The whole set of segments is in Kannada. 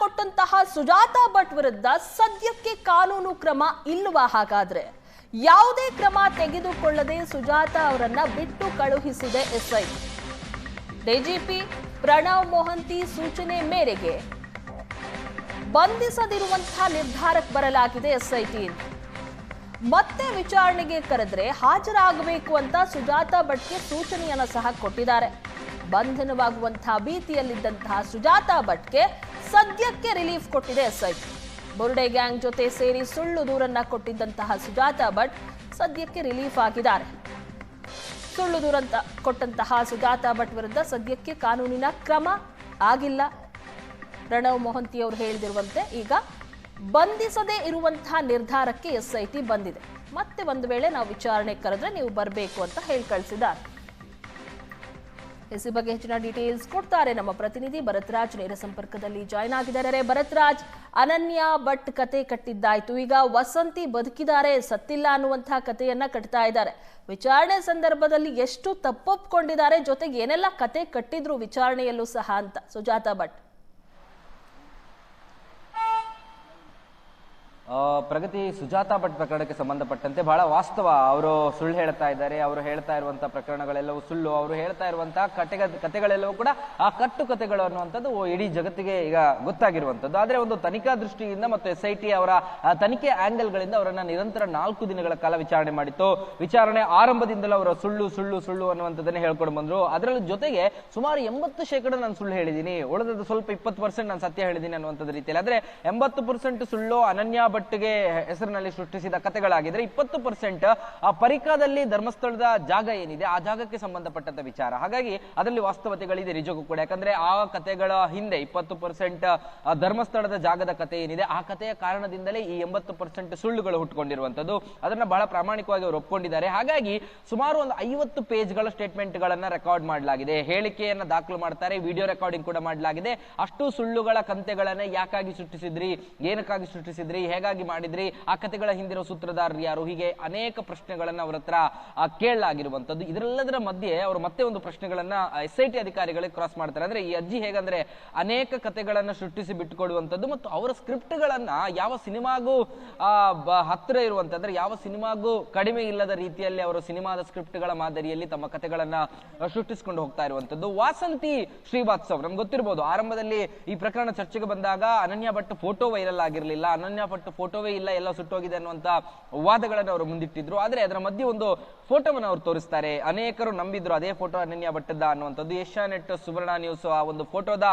ಕೊಟ್ಟಂತಹ ಸುಜಾತಾ ಭಟ್ ವಿರುದ್ಧ ಸದ್ಯಕ್ಕೆ ಕಾನೂನು ಕ್ರಮ ಇಲ್ವಾ? ಹಾಗಾದ್ರೆ ಯಾವುದೇ ಕ್ರಮ ತೆಗೆದುಕೊಳ್ಳದೆ ಸುಜಾತಾ ಅವರನ್ನ ಬಿಟ್ಟು ಕಳುಹಿಸಿದೆ ಎಸ್ಐಟಿ. ಡಿಜಿಪಿ ಪ್ರಣವ್ ಮೊಹಂತಿ ಸೂಚನೆ ಮೇರೆಗೆ ಬಂಧಿಸದಿರುವಂತಹ ನಿರ್ಧಾರಕ್ಕೆ ಬರಲಾಗಿದೆ ಎಸ್ಐಟಿ. ಮತ್ತೆ ವಿಚಾರಣೆಗೆ ಕರೆದ್ರೆ ಹಾಜರಾಗಬೇಕು ಅಂತ ಸುಜಾತಾ ಭಟ್ಗೆ ಸೂಚನೆಯನ್ನು ಸಹ ಕೊಟ್ಟಿದ್ದಾರೆ. ಬಂಧನವಾಗುವಂತಹ ಭೀತಿಯಲ್ಲಿದ್ದಂತಹ ಸುಜಾತಾ ಭಟ್ಗೆ ಸದ್ಯಕ್ಕೆ ರಿಲೀಫ್ ಕೊಟ್ಟಿದೆ ಎಸ್ಐಟಿ. ಬುರ್ಡೆ ಗ್ಯಾಂಗ್ ಜೊತೆ ಸೇರಿ ಸುಳ್ಳು ದೂರನ್ನ ಕೊಟ್ಟಿದ್ದಂತಹ ಸುಜಾತಾ ಭಟ್ ಸದ್ಯಕ್ಕೆ ರಿಲೀಫ್ ಆಗಿದ್ದಾರೆ. ಸುಳ್ಳು ದೂರ ಕೊಟ್ಟಂತಹ ಸುಜಾತಾ ಭಟ್ ವಿರುದ್ಧ ಸದ್ಯಕ್ಕೆ ಕಾನೂನಿನ ಕ್ರಮ ಆಗಿಲ್ಲ. ಪ್ರಣವ್ ಮೊಹಂತಿ ಅವರು ಹೇಳಿದಿರುವಂತೆ ಈಗ ಬಂಧಿಸದೇ ಇರುವಂತಹ ನಿರ್ಧಾರಕ್ಕೆ ಎಸ್ಐಟಿ ಬಂದಿದೆ. ಮತ್ತೆ ಒಂದು ವೇಳೆ ನಾವು ವಿಚಾರಣೆ ಕರೆದ್ರೆ ನೀವು ಬರಬೇಕು ಅಂತ ಹೇಳಿ ಕಳಿಸಿದ್ದಾರೆ. ಈ ಬಗ್ಗೆ ಹೆಚ್ಚಿನ ಡೀಟೇಲ್ಸ್ ಕೊಡ್ತಾರೆ ನಮ್ಮ ಪ್ರತಿನಿಧಿ ಭರತ್ರಾಜ್, ನೇರ ಸಂಪರ್ಕದಲ್ಲಿ ಜಾಯ್ನ್ ಆಗಿದ್ದಾರೆ. ಭರತ್ರಾಜ್, ಅನನ್ಯ ಭಟ್ ಕತೆ ಕಟ್ಟಿದ್ದಾಯ್ತು, ಈಗ ವಸಂತಿ ಬದುಕಿದ್ದಾರೆ, ಸತ್ತಿಲ್ಲ ಅನ್ನುವಂತಹ ಕಥೆಯನ್ನ ಕಟ್ತಾ ಇದ್ದಾರೆ. ವಿಚಾರಣೆ ಸಂದರ್ಭದಲ್ಲಿ ಎಷ್ಟು ತಪ್ಪೊಪ್ಕೊಂಡಿದ್ದಾರೆ, ಜೊತೆಗೆ ಏನೆಲ್ಲ ಕತೆ ಕಟ್ಟಿದ್ರು ವಿಚಾರಣೆಯಲ್ಲೂ ಸಹ ಅಂತ ಸುಜಾತಾ ಭಟ್? ಪ್ರಗತಿ, ಸುಜಾತಾ ಭಟ್ ಪ್ರಕರಣಕ್ಕೆ ಸಂಬಂಧಪಟ್ಟಂತೆ ಬಹಳ ವಾಸ್ತವ. ಅವರು ಸುಳ್ಳು ಹೇಳ್ತಾ ಇದ್ದಾರೆ. ಅವರು ಹೇಳ್ತಾ ಇರುವಂತಹ ಪ್ರಕರಣಗಳೆಲ್ಲವೂ ಸುಳ್ಳು. ಅವರು ಹೇಳ್ತಾ ಇರುವಂತಹ ಕಥೆಗಳೆಲ್ಲವೂ ಕೂಡ ಆ ಕಟ್ಟು ಕಥೆಗಳು ಅನ್ನುವಂಥದ್ದು ಇಡೀ ಜಗತ್ತಿಗೆ ಈಗ ಗೊತ್ತಾಗಿರುವಂಥದ್ದು. ಆದ್ರೆ ಒಂದು ತನಿಖಾ ದೃಷ್ಟಿಯಿಂದ ಮತ್ತು SIT ಅವರ ತನಿಖೆ ಆಂಗಲ್ಗಳಿಂದ ಅವರನ್ನ ನಿರಂತರ 4 ದಿನಗಳ ಕಾಲ ವಿಚಾರಣೆ ಮಾಡಿತ್ತು. ವಿಚಾರಣೆ ಆರಂಭದಿಂದಲೂ ಅವರು ಸುಳ್ಳು ಸುಳ್ಳು ಸುಳ್ಳು ಅನ್ನುವಂಥದ್ದನ್ನೇ ಹೇಳ್ಕೊಂಡು ಬಂದ್ರು. ಅದರಲ್ಲಿ ಜೊತೆಗೆ ಸುಮಾರು 80% ನಾನು ಸುಳ್ಳು ಹೇಳಿದ್ದೀನಿ, ಉಳಿದದ್ದು ಸ್ವಲ್ಪ 20% ನಾನು ಸತ್ಯ ಹೇಳಿದ್ದೀನಿ ಅನ್ನುವಂಥದ್ದು ರೀತಿಯಲ್ಲಿ. ಆದ್ರೆ 80% ಸುಳ್ಳು ಅನನ್ಯ ಭಟ್ಗೆ ಹೆಸರಿನಲ್ಲಿ ಸೃಷ್ಟಿಸಿದ ಕಥೆಗಳಾಗಿದ್ರೆ 20% ಆ ಪರಿಕಾದಲ್ಲಿ ಧರ್ಮಸ್ಥಳದ ಜಾಗ ಏನಿದೆ ಆ ಜಾಗಕ್ಕೆ ಸಂಬಂಧಪಟ್ಟಂತ ವಿಚಾರ. ಹಾಗಾಗಿ ಅದರಲ್ಲಿ ವಾಸ್ತವತೆಗಳಿದೆ ನಿಜಕ್ಕೂ ಕೂಡ. ಯಾಕಂದ್ರೆ ಆ ಕಥೆಗಳ ಹಿಂದೆ 20% ಧರ್ಮಸ್ಥಳದ ಜಾಗದ ಕಥೆ ಏನಿದೆ ಆ ಕಥೆಯ ಕಾರಣದಿಂದಲೇ ಈ 80% ಸುಳ್ಳುಗಳು ಹುಟ್ಟುಕೊಂಡಿರುವಂತದ್ದು. ಅದನ್ನ ಬಹಳ ಪ್ರಾಮಾಣಿಕವಾಗಿ ಅವರು ಒಪ್ಕೊಂಡಿದ್ದಾರೆ. ಹಾಗಾಗಿ ಸುಮಾರು ಒಂದು 50 ಪೇಜ್ಗಳ ಸ್ಟೇಟ್ಮೆಂಟ್ ಗಳನ್ನ ರೆಕಾರ್ಡ್ ಮಾಡಲಾಗಿದೆ, ಹೇಳಿಕೆಯನ್ನ ದಾಖಲು ಮಾಡ್ತಾರೆ, ವಿಡಿಯೋ ರೆಕಾರ್ಡಿಂಗ್ ಕೂಡ ಮಾಡಲಾಗಿದೆ. ಅಷ್ಟು ಸುಳ್ಳುಗಳ ಕಂತೆಗಳನ್ನ ಯಾಕಾಗಿ ಸೃಷ್ಟಿಸಿದ್ರಿ, ಏನಕ್ಕಾಗಿ ಸೃಷ್ಟಿಸಿದ್ರಿ, ಹೇಗಾಗಿ ಮಾಡಿದ್ರಿ, ಆ ಕಥೆಗಳ ಹಿಂದಿರೋ ಸೂತ್ರಧಾರರು ಯಾರು, ಹೀಗೆ ಅನೇಕ ಪ್ರಶ್ನೆಗಳನ್ನ ಅವರ ಹತ್ರ ಕೇಳಲಾಗಿರುವಂತದ್ದು. ಇದರೆಲ್ಲದರ ಮಧ್ಯೆ ಅವರು ಮತ್ತೆ ಒಂದು ಪ್ರಶ್ನೆಗಳನ್ನ SIT ಅಧಿಕಾರಿಗಳಿಗೆ ಕ್ರಾಸ್ ಮಾಡ್ತಾರೆ. ಅಂದ್ರೆ ಈ ಅಜ್ಜಿ ಹೇಗಂದ್ರೆ ಅನೇಕ ಕಥೆಗಳನ್ನ ಸೃಷ್ಟಿಸಿ ಬಿಟ್ಟುಕೊಡುವಂತದ್ದು ಮತ್ತು ಅವರ ಸ್ಕ್ರಿಪ್ಟ್ ಗಳನ್ನ ಯಾವ ಸಿನಿಮಾಗೂ ಹತ್ತಿರ ಇರುವಂತಂದ್ರೆ ಯಾವ ಸಿನಿಮಾಗೂ ಕಡಿಮೆ ಇಲ್ಲದ ರೀತಿಯಲ್ಲಿ ಅವರು ಸಿನಿಮಾದ ಸ್ಕ್ರಿಪ್ಟ್ ಗಳ ಮಾದರಿಯಲ್ಲಿ ತಮ್ಮ ಕಥೆಗಳನ್ನ ಸೃಷ್ಟಿಸಿಕೊಂಡು ಹೋಗ್ತಾ ಇರುವಂತದ್ದು. ವಾಸಂತಿ ಶ್ರೀವಾತ್ಸವ್ ನಮ್ಗೆ ಗೊತ್ತಿರಬಹುದು, ಆರಂಭದಲ್ಲಿ ಈ ಪ್ರಕರಣ ಚರ್ಚೆಗೆ ಬಂದಾಗ ಅನನ್ಯ ಭಟ್ ಫೋಟೋ ವೈರಲ್ ಆಗಿರಲಿಲ್ಲ, ಅನನ್ಯ ಭಟ್ ಫೋಟೋವೇ ಇಲ್ಲ, ಎಲ್ಲ ಸುಟ್ಟೋಗಿದೆ ಅನ್ನುವಂತ ವಾದಗಳನ್ನು ಅವರು ಮುಂದಿಟ್ಟಿದ್ರು. ಆದ್ರೆ ಅದರ ಮಧ್ಯೆ ಒಂದು ಫೋಟೋವನ್ನು ಅವರು ತೋರಿಸ್ತಾರೆ. ಅನೇಕರು ನಂಬಿದ್ರು ಅದೇ ಫೋಟೋ ಅನನ್ಯ ಭಟ್ಟದ ಅನ್ನುವಂಥದ್ದು. ಏಷ್ಯಾನೆಟ್, ಸುವರ್ಣ ನ್ಯೂಸ್ ಆ ಒಂದು ಫೋಟೋದ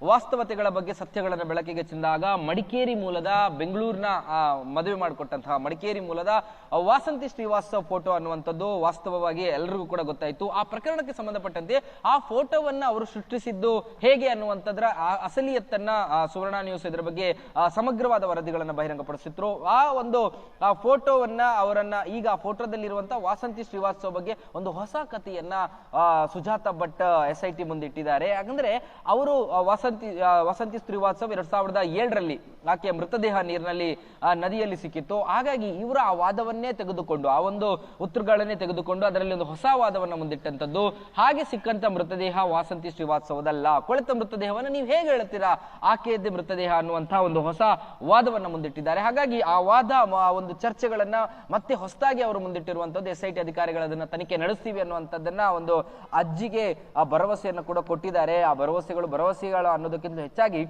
ವಾಸ್ತವತೆಗಳ ಬಗ್ಗೆ ಸತ್ಯಗಳನ್ನು ಬೆಳಕಿಗೆ ಚೆಂದಾಗ ಮಡಿಕೇರಿ ಮೂಲದ, ಬೆಂಗಳೂರಿನ ಮದುವೆ ಮಾಡಿಕೊಟ್ಟಂತಹ ಮಡಿಕೇರಿ ಮೂಲದ ವಾಸಂತಿ ಶ್ರೀವಾಸ್ತವ್ ಫೋಟೋ ಅನ್ನುವಂಥದ್ದು ವಾಸ್ತವವಾಗಿ ಎಲ್ಲರಿಗೂ ಕೂಡ ಗೊತ್ತಾಯ್ತು. ಆ ಪ್ರಕರಣಕ್ಕೆ ಸಂಬಂಧಪಟ್ಟಂತೆ ಆ ಫೋಟೋವನ್ನ ಅವರು ಸೃಷ್ಟಿಸಿದ್ದು ಹೇಗೆ ಅನ್ನುವಂಥದ್ರ ಅಸಲಿಯತ್ತನ್ನ ಸುವರ್ಣ ನ್ಯೂಸ್ ಇದರ ಬಗ್ಗೆ ಸಮಗ್ರವಾದ ವರದಿಗಳನ್ನು ಬಹಿರಂಗಪಡಿಸಿದ್ರು. ಆ ಒಂದು ಫೋಟೋವನ್ನ ಅವರನ್ನ ಈಗ ಆ ಫೋಟೋದಲ್ಲಿರುವಂತಹ ವಾಸಂತಿ ಶ್ರೀವಾತ್ಸವ್ ಬಗ್ಗೆ ಒಂದು ಹೊಸ ಕಥೆಯನ್ನ ಸುಜಾತಾ ಭಟ್ SIT ಮುಂದಿಟ್ಟಿದ್ದಾರೆ. ಯಾಕಂದ್ರೆ ಅವರು ವಾಸಂತಿ ಶ್ರೀವಾತ್ಸವ್ 2007ರಲ್ಲಿ ಆಕೆಯ ಮೃತದೇಹ ನೀರಿನಲ್ಲಿ ನದಿಯಲ್ಲಿ ಸಿಕ್ಕಿತ್ತು. ಹಾಗಾಗಿ ಇವರು ಆ ವಾದವನ್ನೇ ತೆಗೆದುಕೊಂಡು, ಆ ಒಂದು ಉತ್ತರಗಳನ್ನೇ ತೆಗೆದುಕೊಂಡು ಅದರಲ್ಲಿ ಒಂದು ಹೊಸ ವಾದವನ್ನ ಮುಂದಿಟ್ಟಂತದ್ದು. ಹಾಗೆ ಸಿಕ್ಕಂತ ಮೃತದೇಹ ವಾಸಂತಿ ಶ್ರೀವಾತ್ಸವದಲ್ಲ, ಕೊಳೆತ ಮೃತದೇಹವನ್ನು ನೀವು ಹೇಗೆ ಹೇಳ್ತೀರಾ, ಆಕೆಯದ್ದೇ ಮೃತದೇಹ ಅನ್ನುವಂತಹ ಒಂದು ಹೊಸ ವಾದವನ್ನ ಮುಂದಿಟ್ಟಿದ್ದಾರೆ. ಹಾಗಾಗಿ ಆ ವಾದ ಒಂದು ಚರ್ಚೆಗಳನ್ನ ಮತ್ತೆ ಹೊಸದಾಗಿ ಅವರು ಮುಂದಿಟ್ಟಿರುವಂತದ್ದು. SIT ಅಧಿಕಾರಿಗಳು ಅದನ್ನ ತನಿಖೆ ನಡೆಸ್ತೀವಿ ಅನ್ನುವಂಥದ್ದನ್ನ ಒಂದು ಅಜ್ಜಿಗೆ ಆ ಭರವಸೆಯನ್ನು ಕೂಡ ಕೊಟ್ಟಿದ್ದಾರೆ. ಆ ಭರವಸೆಗಳು ಅನ್ನೋದಕ್ಕಿಂತ ಹೆಚ್ಚಾಗಿ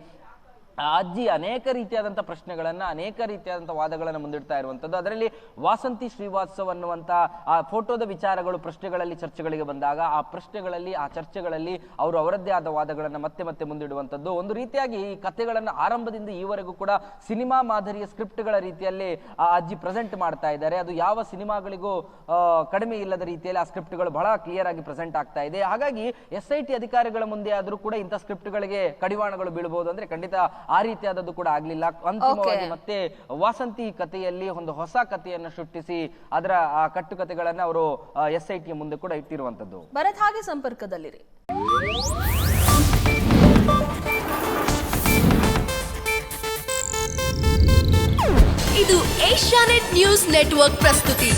ಆ ಅಜ್ಜಿ ಅನೇಕ ರೀತಿಯಾದಂತಹ ಪ್ರಶ್ನೆಗಳನ್ನ, ಅನೇಕ ರೀತಿಯಾದಂತಹ ವಾದಗಳನ್ನ ಮುಂದಿಡ್ತಾ ಇರುವಂತದ್ದು. ಅದರಲ್ಲಿ ವಾಸಂತಿ ಶ್ರೀವಾತ್ಸವ್ ಅನ್ನುವಂತ ಆ ಫೋಟೋದ ವಿಚಾರಗಳು ಪ್ರಶ್ನೆಗಳಲ್ಲಿ ಚರ್ಚೆಗಳಿಗೆ ಬಂದಾಗ ಆ ಪ್ರಶ್ನೆಗಳಲ್ಲಿ, ಆ ಚರ್ಚೆಗಳಲ್ಲಿ ಅವರು ಅವರದ್ದೇ ಆದ ವಾದಗಳನ್ನ ಮತ್ತೆ ಮತ್ತೆ ಮುಂದಿಡುವಂತದ್ದು. ಒಂದು ರೀತಿಯಾಗಿ ಈ ಕಥೆಗಳನ್ನ ಆರಂಭದಿಂದ ಈವರೆಗೂ ಕೂಡ ಸಿನಿಮಾ ಮಾದರಿಯ ಸ್ಕ್ರಿಪ್ಟ್ಗಳ ರೀತಿಯಲ್ಲಿ ಆ ಅಜ್ಜಿ ಪ್ರೆಸೆಂಟ್ ಮಾಡ್ತಾ ಇದ್ದಾರೆ. ಅದು ಯಾವ ಸಿನಿಮಾಗಳಿಗೂ ಕಡಿಮೆ ಇಲ್ಲದ ರೀತಿಯಲ್ಲಿ ಆ ಸ್ಕ್ರಿಪ್ಟ್ಗಳು ಬಹಳ ಕ್ಲಿಯರ್ ಆಗಿ ಪ್ರೆಸೆಂಟ್ ಆಗ್ತಾ ಇದೆ. ಹಾಗಾಗಿ SIT ಅಧಿಕಾರಿಗಳ ಮುಂದೆ ಆದ್ರೂ ಕೂಡ ಇಂಥ ಸ್ಕ್ರಿಪ್ಟ್ಗಳಿಗೆ ಕಡಿವಾಣಗಳು ಬೀಳಬಹುದು ಅಂದ್ರೆ ಖಂಡಿತ ಆ ರೀತಿಯಾದದ್ದು ಕೂಡ ಆಗ್ಲಿಲ್ಲ. ಅಂತಿಮವಾಗಿ ಮತ್ತೆ ವಾಸಂತಿ ಕಥೆಯಲ್ಲಿ ಒಂದು ಹೊಸ ಕಥೆಯನ್ನು ಸೃಷ್ಟಿಸಿ ಅದರ ಆ ಕಟ್ಟುಕತೆಗಳನ್ನ ಅವರು SIT ಮುಂದೆ ಕೂಡ ಇಟ್ಟಿರುವಂತದ್ದು. ಭರತ್, ಹಾಗೆ ಸಂಪರ್ಕದಲ್ಲಿರಿ. ಇದು ಏಷ್ಯಾನೆಟ್ ನ್ಯೂಸ್ ನೆಟ್ವರ್ಕ್ ಪ್ರಸ್ತುತಿ.